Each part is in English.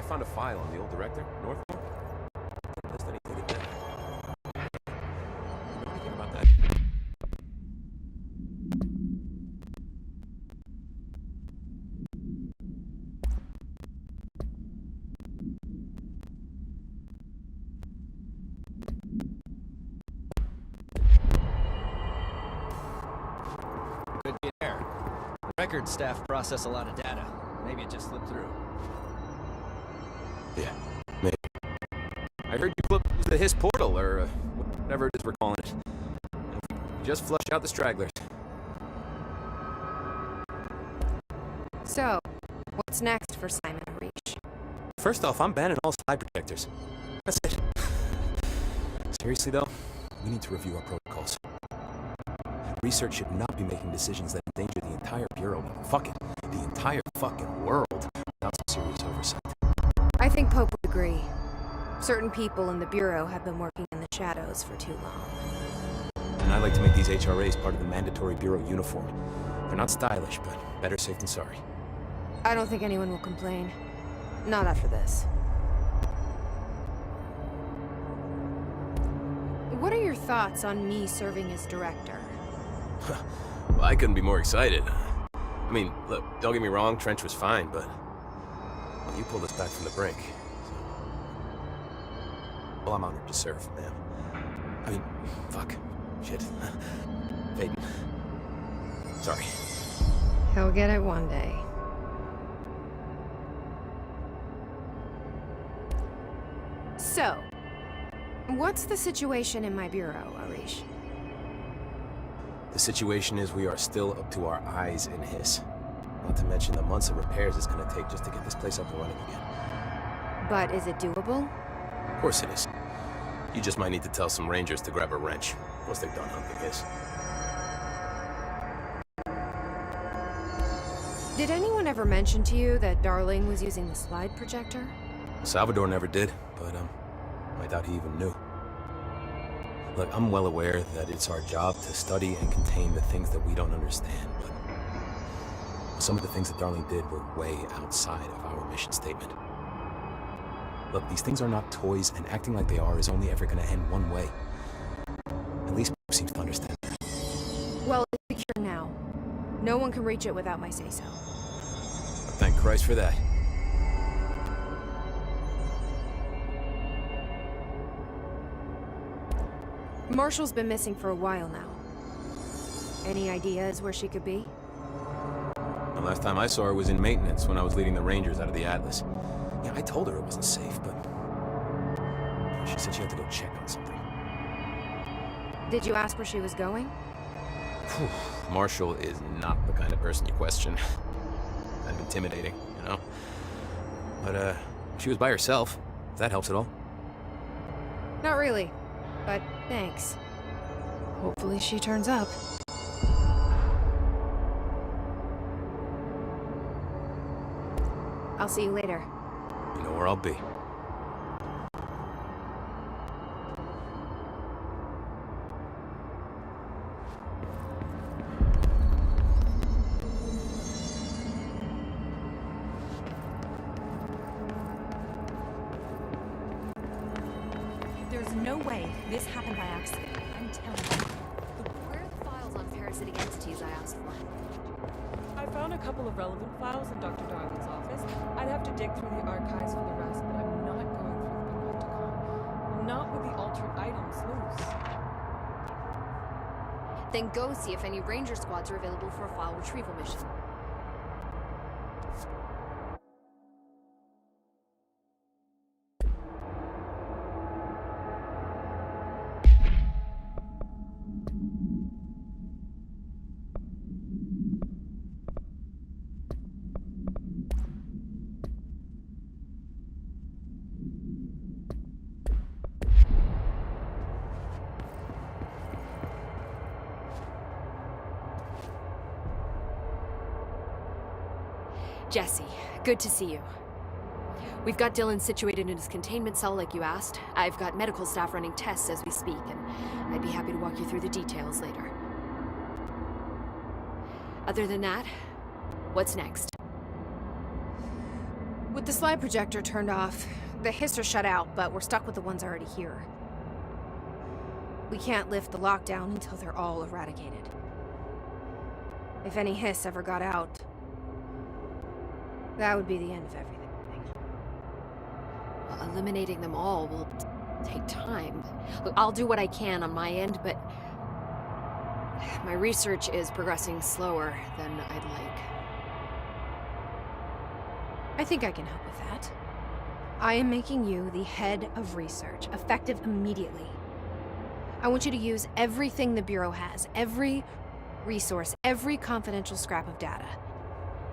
found a file on the old director, Northmore. Didn't list anything in there. You know anything about that? Could be an error. Record staff process a lot of data. Maybe it just slipped through. Yeah, maybe. I heard you flipped the Hiss portal, or whatever it is we're calling it. Just flush out the stragglers. So, what's next for Simon Arish? First off, I'm banning all slide protectors. That's it. Seriously though, we need to review our protocols. Research should not be making decisions that endanger the entire Bureau. Fuck it, the entire fucking world without some serious oversight. I think Pope would agree. Certain people in the Bureau have been working in the shadows for too long. And I'd like to make these HRAs part of the mandatory Bureau uniform. They're not stylish, but better safe than sorry. I don't think anyone will complain. Not after this. What are your thoughts on me serving as director? Well, I couldn't be more excited. I mean, look, don't get me wrong, Trench was fine, but... well, you pulled us back from the brink. So... well, I'm honored to serve, man. I mean, fuck. Shit. Aiden. Sorry. He'll get it one day. So, what's the situation in my bureau, Arish? The situation is we are still up to our eyes in Hiss. Not to mention the months of repairs it's gonna take just to get this place up and running again. But is it doable? Of course it is. You just might need to tell some rangers to grab a wrench once they're done hunting Hiss. Did anyone ever mention to you that Darling was using the slide projector? Salvador never did, but I doubt he even knew. Look, I'm well aware that it's our job to study and contain the things that we don't understand, but some of the things that Darling did were way outside of our mission statement. Look, these things are not toys, and acting like they are is only ever gonna end one way. At least Pope seems to understand that. Well, it's secure now. No one can reach it without my say-so. Thank Christ for that. Marshall's been missing for a while now. Any ideas where she could be? The last time I saw her was in maintenance when I was leading the Rangers out of the Atlas. Yeah, I told her it wasn't safe, but... she said she had to go check on something. Did you ask where she was going? Whew. Marshall is not the kind of person you question. Kind of intimidating, you know? But, she was by herself, if that helps at all. Not really, but thanks. Hopefully she turns up. I'll see you later. You know where I'll be. There's no way this happened by accident. I'm telling you. Where are the files on parasitic entities I asked for? I found a couple of relevant files in Dr. Darling's office. I'd have to dig through the archives for the rest, but I'm not going through the Panopticon. Not with the altered items loose. Then go see if any ranger squads are available for a file retrieval mission. Jesse, good to see you. We've got Dylan situated in his containment cell like you asked. I've got medical staff running tests as we speak, and I'd be happy to walk you through the details later. Other than that, what's next? With the slide projector turned off, the hiss are shut out, but we're stuck with the ones already here. We can't lift the lockdown until they're all eradicated. If any hiss ever got out, that would be the end of everything. Well, eliminating them all will take time. Look, I'll do what I can on my end, but my research is progressing slower than I'd like. I think I can help with that. I am making you the head of research, effective immediately. I want you to use everything the Bureau has, every resource, every confidential scrap of data,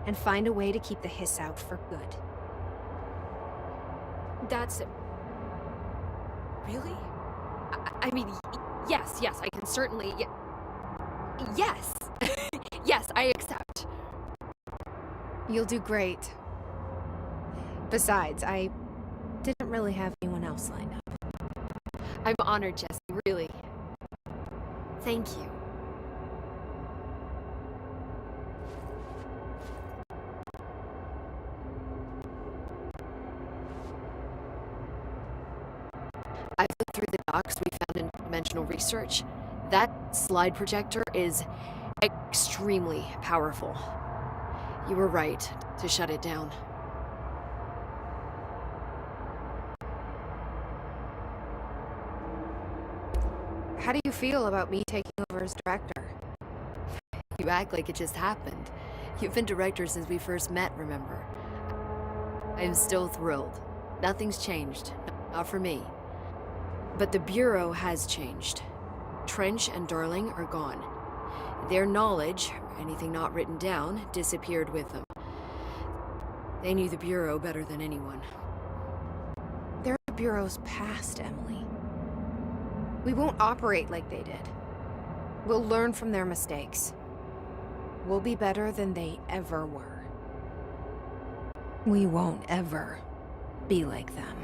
and find a way to keep the hiss out for good. That's... Really? I mean, yes, I can certainly... Yes! Yes, I accept. You'll do great. Besides, I didn't really have anyone else lined up. I'm honored, Jesse, really. Thank you. I've looked through the docs we found in Dimensional Research. That slide projector is extremely powerful. You were right to shut it down. How do you feel about me taking over as director? You act like it just happened. You've been director since we first met, remember? I'm still thrilled. Nothing's changed. Not for me. But the Bureau has changed. Trench and Darling are gone. Their knowledge, anything not written down, disappeared with them. They knew the Bureau better than anyone. They're the Bureau's past, Emily. We won't operate like they did. We'll learn from their mistakes. We'll be better than they ever were. We won't ever be like them.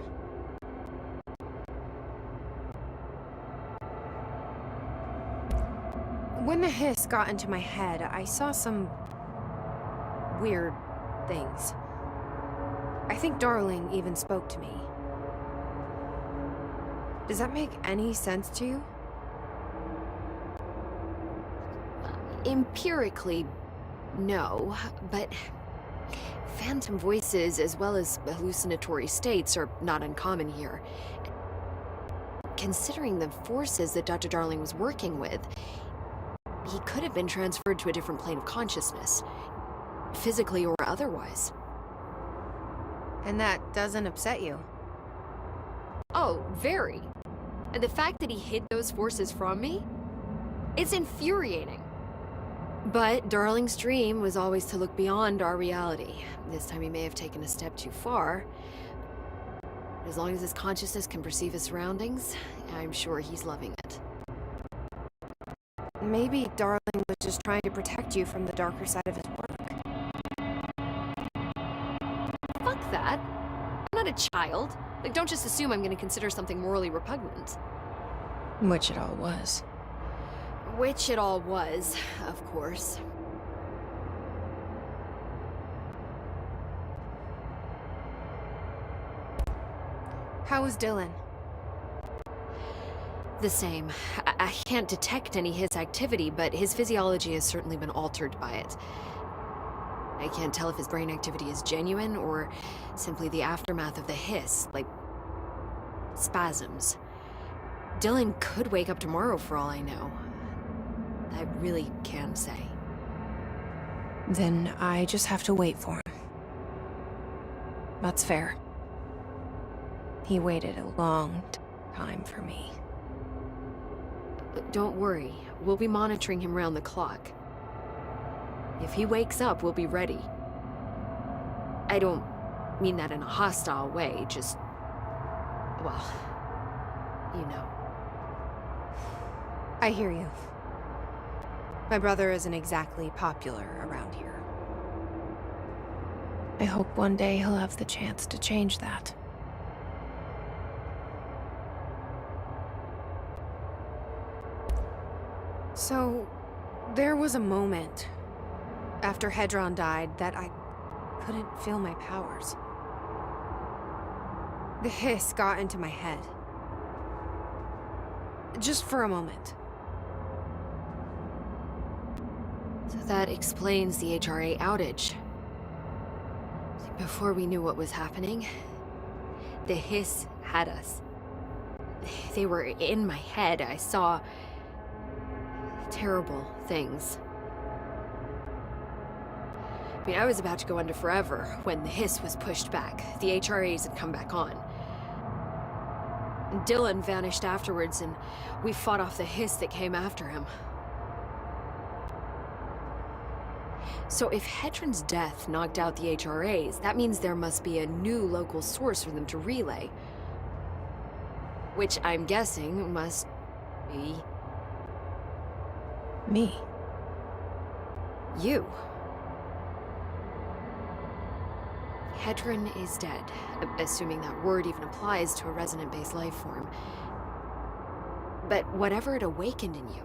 When the hiss got into my head, I saw some weird things. I think Darling even spoke to me. Does that make any sense to you? Empirically, no, but phantom voices as well as hallucinatory states are not uncommon here. Considering the forces that Dr. Darling was working with, he could have been transferred to a different plane of consciousness, physically or otherwise. And that doesn't upset you? Oh, very. And the fact that he hid those forces from me? It's infuriating. But Darling's dream was always to look beyond our reality. This time he may have taken a step too far. As long as his consciousness can perceive his surroundings, I'm sure he's loving it. Maybe Darling was just trying to protect you from the darker side of his work. Fuck that. I'm not a child. Like, don't just assume I'm gonna consider something morally repugnant. Which it all was. Which it all was, of course. How is Dylan? The same. I can't detect any his activity, but his physiology has certainly been altered by it. I can't tell if his brain activity is genuine or simply the aftermath of the hiss, like spasms. Dylan could wake up tomorrow for all I know. I really can't say. Then I just have to wait for him. That's fair. He waited a long time for me. Don't worry, we'll be monitoring him round the clock. If he wakes up, we'll be ready. I don't mean that in a hostile way, just... well, you know. I hear you. My brother isn't exactly popular around here. I hope one day he'll have the chance to change that. So, there was a moment after Hedron died that I couldn't feel my powers. The hiss got into my head. Just for a moment. So that explains the HRA outage. Before we knew what was happening, the hiss had us. They were in my head. I saw terrible things. I mean, I was about to go under forever when the hiss was pushed back. The HRAs had come back on. Dylan vanished afterwards, and we fought off the hiss that came after him. So if Hedron's death knocked out the HRAs, that means there must be a new local source for them to relay. Which I'm guessing must be... Me. you. Hedron is dead, assuming that word even applies to a resonant-based life form. But whatever it awakened in you,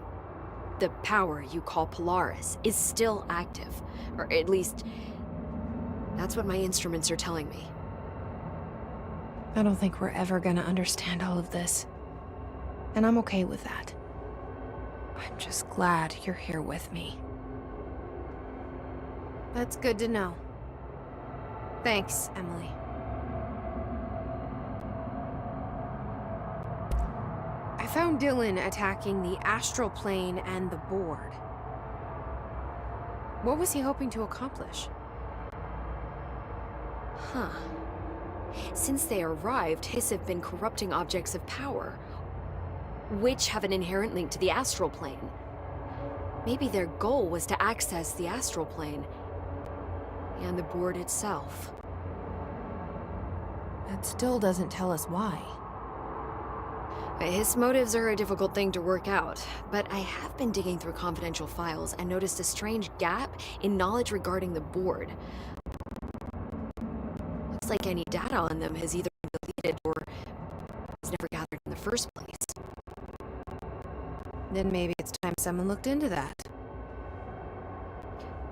the power you call Polaris, is still active. Or at least, that's what my instruments are telling me. I don't think we're ever gonna understand all of this. And I'm okay with that. I'm just glad you're here with me. That's good to know. Thanks, Emily. I found Dylan attacking the astral plane and the board. What was he hoping to accomplish? Huh. Since they arrived, Hiss have been corrupting objects of power, which have an inherent link to the astral plane. Maybe their goal was to access the astral plane and the board itself. That still doesn't tell us why. His motives are a difficult thing to work out, but I have been digging through confidential files and noticed a strange gap in knowledge regarding the board. Looks like any data on them has either been deleted or was never gathered in the first place. Then maybe it's time someone looked into that.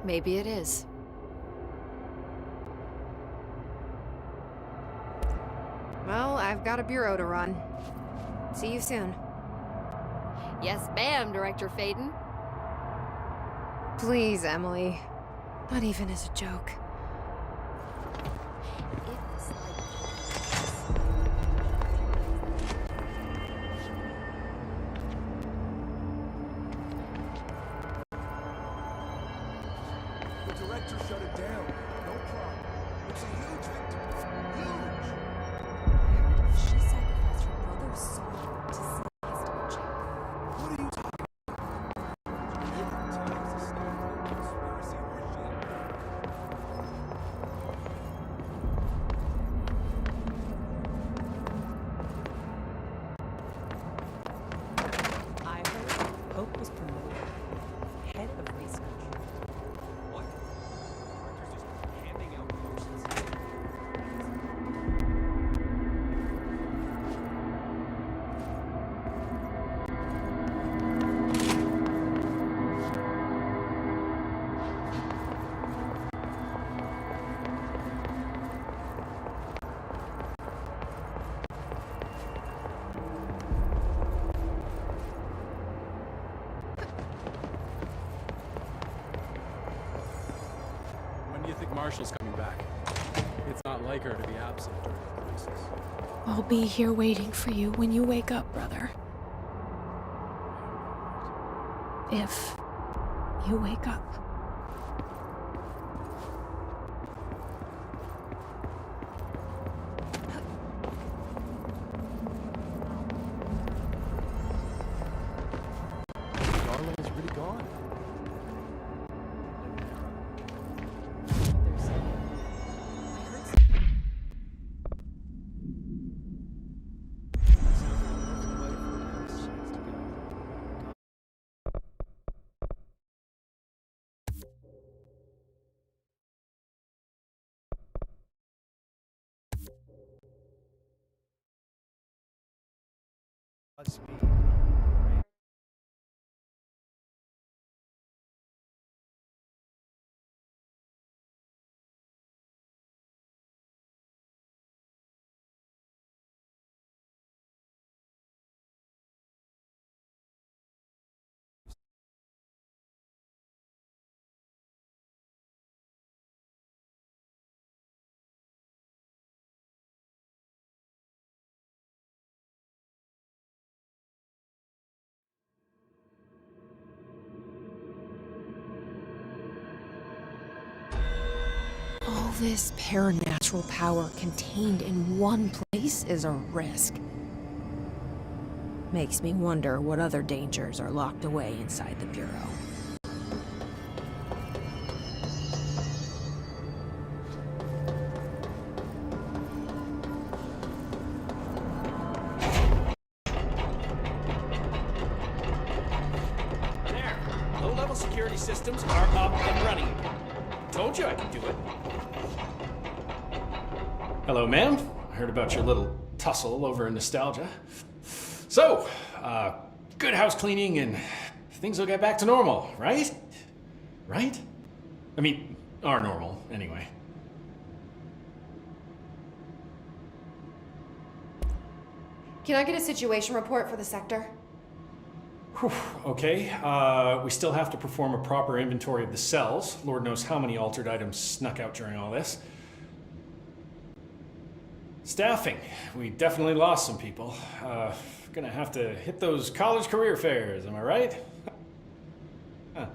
Maybe it is. Well, I've got a bureau to run. See you soon. Yes, ma'am, Director Faden. Please, Emily. Not even as a joke. The director shut it down. No problem. It's a huge victory. Huge! She sacrificed her brother's soul to save his dimension. What are you talking about? Conspiracy horseshit. I heard Hope was promoted. Head of research. What? Director's just handing out promotions. When do you think Marshall's coming back? It's not like her to be absent during a crisis. I'll be here waiting for you when you wake up, brother. If you wake up. Darling is really gone. Godspeed. this paranatural power contained in one place is a risk. Makes me wonder what other dangers are locked away inside the Bureau. There. Low-level security systems are up and running. Told you I could do it. Hello, ma'am. I heard about your little tussle over in Nostalgia. So, good house cleaning and things will get back to normal, right? Right? I mean, are normal, anyway. Can I get a situation report for the sector? Whew, okay, we still have to perform a proper inventory of the cells. Lord knows how many altered items snuck out during all this. Staffing. We definitely lost some people. Gonna have to hit those college career fairs, am I right? Huh.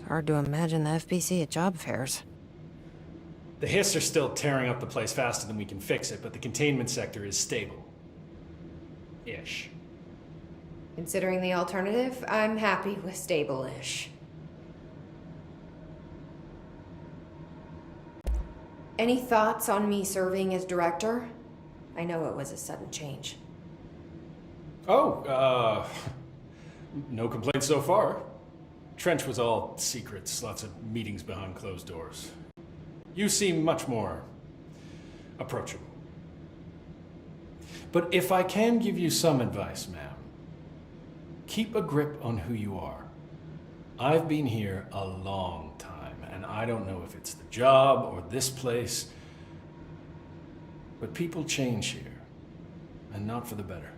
Hard to imagine the FBC at job fairs. The Hiss are still tearing up the place faster than we can fix it, but the containment sector is stable. Ish. Considering the alternative, I'm happy with stable-ish. Any thoughts on me serving as director? I know it was a sudden change. Oh, no complaints so far. Trench was all secrets, lots of meetings behind closed doors. You seem much more approachable. But if I can give you some advice, ma'am, keep a grip on who you are. I've been here a long time, and I don't know if it's the job or this place, but people change here, and not for the better.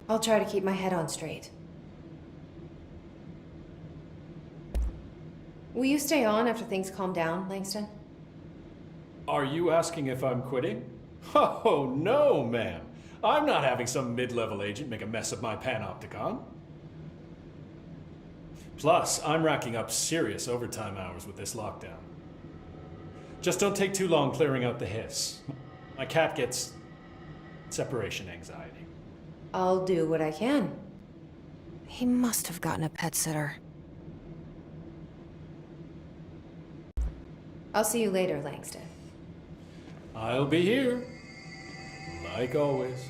I'll try to keep my head on straight. Will you stay on after things calm down, Langston? Are you asking if I'm quitting? Oh, no, ma'am. I'm not having some mid-level agent make a mess of my panopticon. Plus, I'm racking up serious overtime hours with this lockdown. Just don't take too long clearing out the Hiss. My cat gets separation anxiety. I'll do what I can. He must have gotten a pet sitter. I'll see you later, Langston. I'll be here, like always.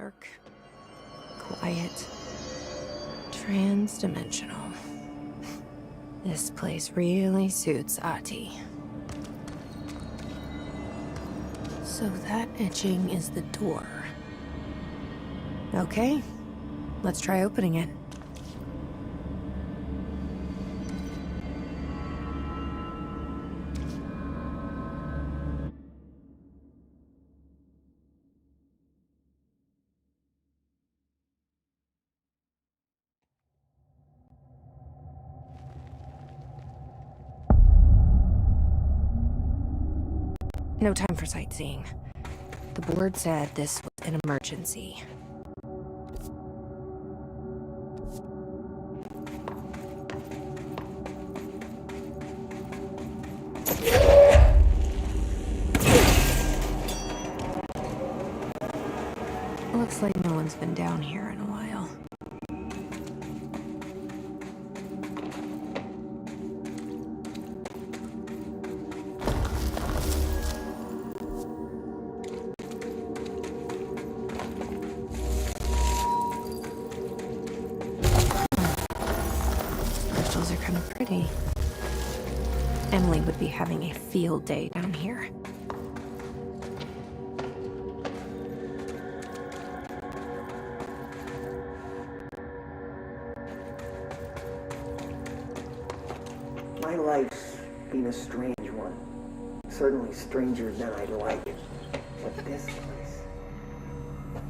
dark, quiet, trans-dimensional. This place really suits Ahti. So that etching is the door. Okay, let's try opening it. No time for sightseeing. The board said this was an emergency. Looks like no one's been down here in a while. Crystals are kind of pretty. Emily would be having a field day down here. My life's been a strange one. Certainly stranger than I'd like. But this place,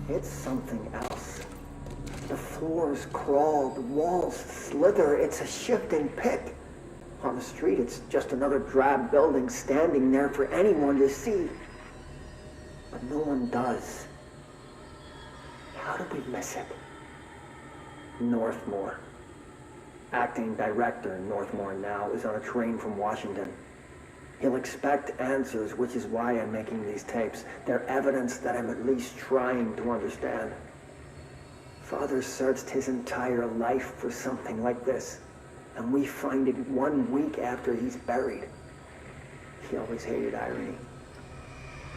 it's something else. The floors crawl, the walls slither. It's a shifting pit. On the street, it's just another drab building standing there for anyone to see. But no one does. How did we miss it? Northmore. Acting director Northmore now is on a train from Washington. He'll expect answers, which is why I'm making these tapes. They're evidence that I'm at least trying to understand. Father searched his entire life for something like this, and we find it 1 week after he's buried. He always hated irony.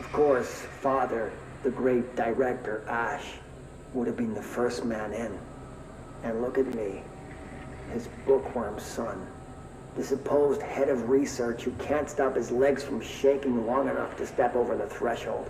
Of course, Father, the great director, Ash, would have been the first man in. And look at me. His bookworm son, the supposed head of research who can't stop his legs from shaking long enough to step over the threshold.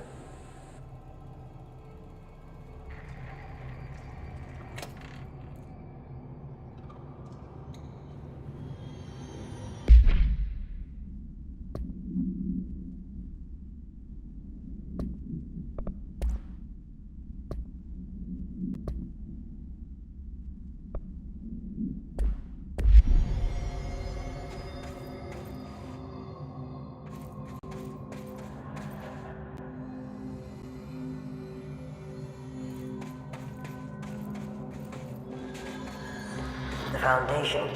The foundation.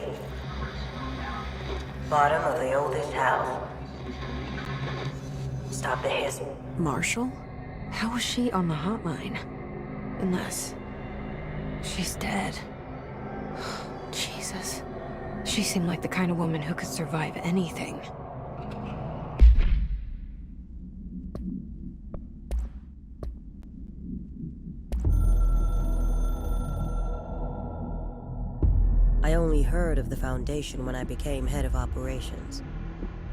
Bottom of the oldest house. Stop the hiss. Marshall? How was she on the hotline? Unless she's dead. Jesus. She seemed like the kind of woman who could survive anything. I only heard of the Foundation when I became head of operations.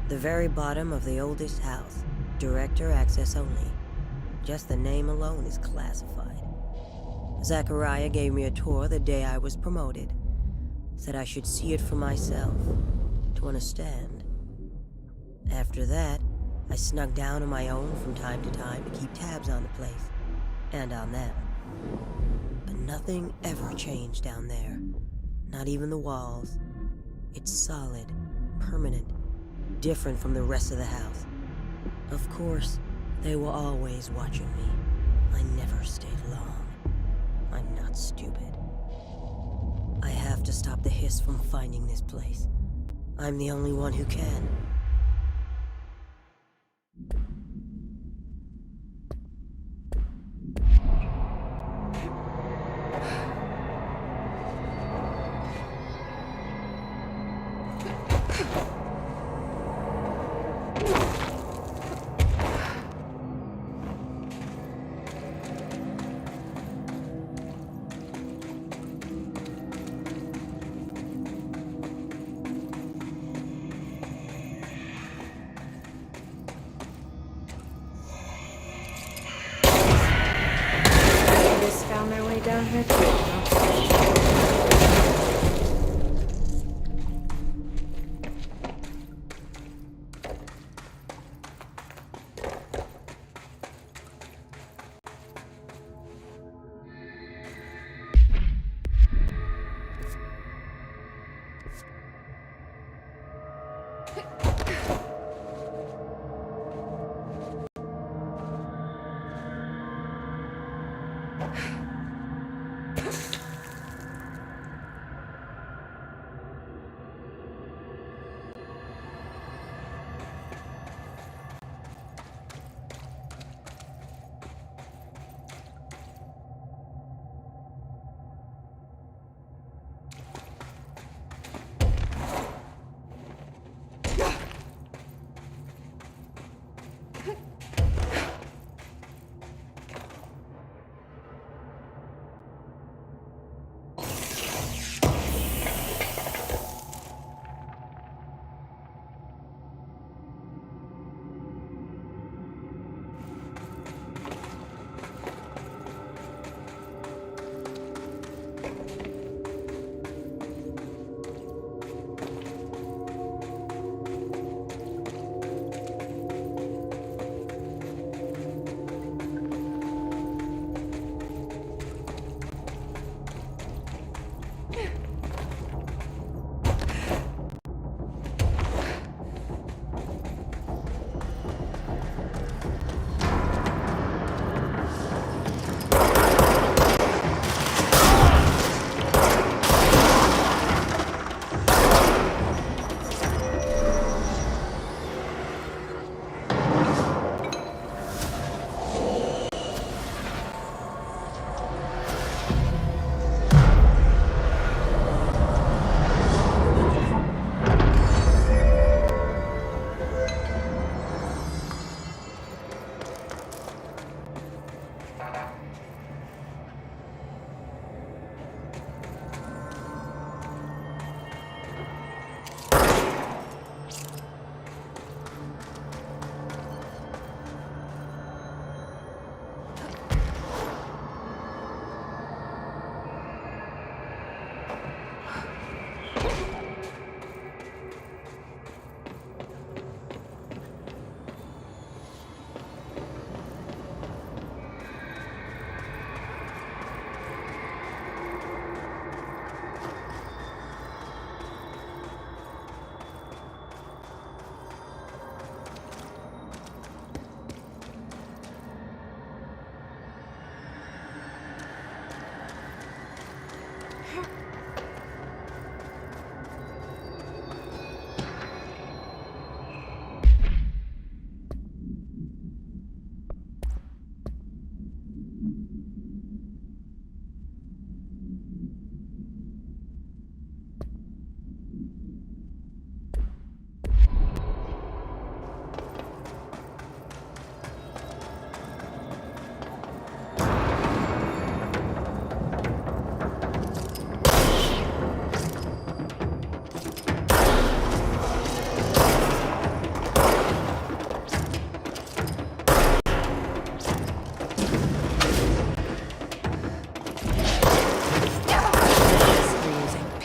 The very bottom of the oldest house. Director access only. Just the name alone is classified. Zachariah gave me a tour the day I was promoted. Said I should see it for myself, to understand. After that, I snuck down on my own from time to time to keep tabs on the place. And on them. But nothing ever changed down there. Not even the walls. It's solid, permanent, different from the rest of the house. Of course, they were always watching me. I never stayed long. I'm not stupid. I have to stop the hiss from finding this place. I'm the only one who can.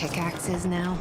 pickaxes now?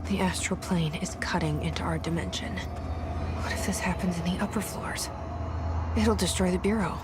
The astral plane is cutting into our dimension. What if this happens in the upper floors? It'll destroy the Bureau.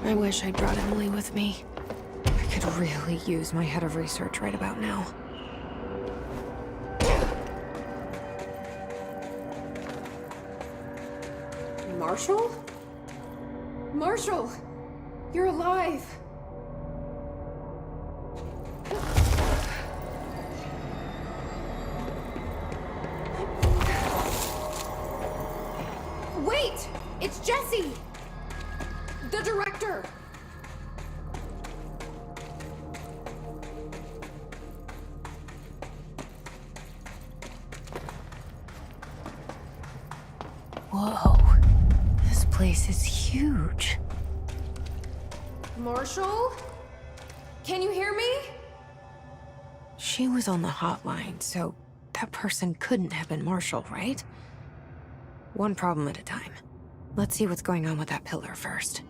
I wish I'd brought Emily with me. I could really use my head of research right about now. Marshall? Marshall! You're alive! Wait! It's Jesse! The director! Whoa. This place is huge. Marshall? Can you hear me? She was on the hotline, so that person couldn't have been Marshall, right? One problem at a time. Let's see what's going on with that pillar first.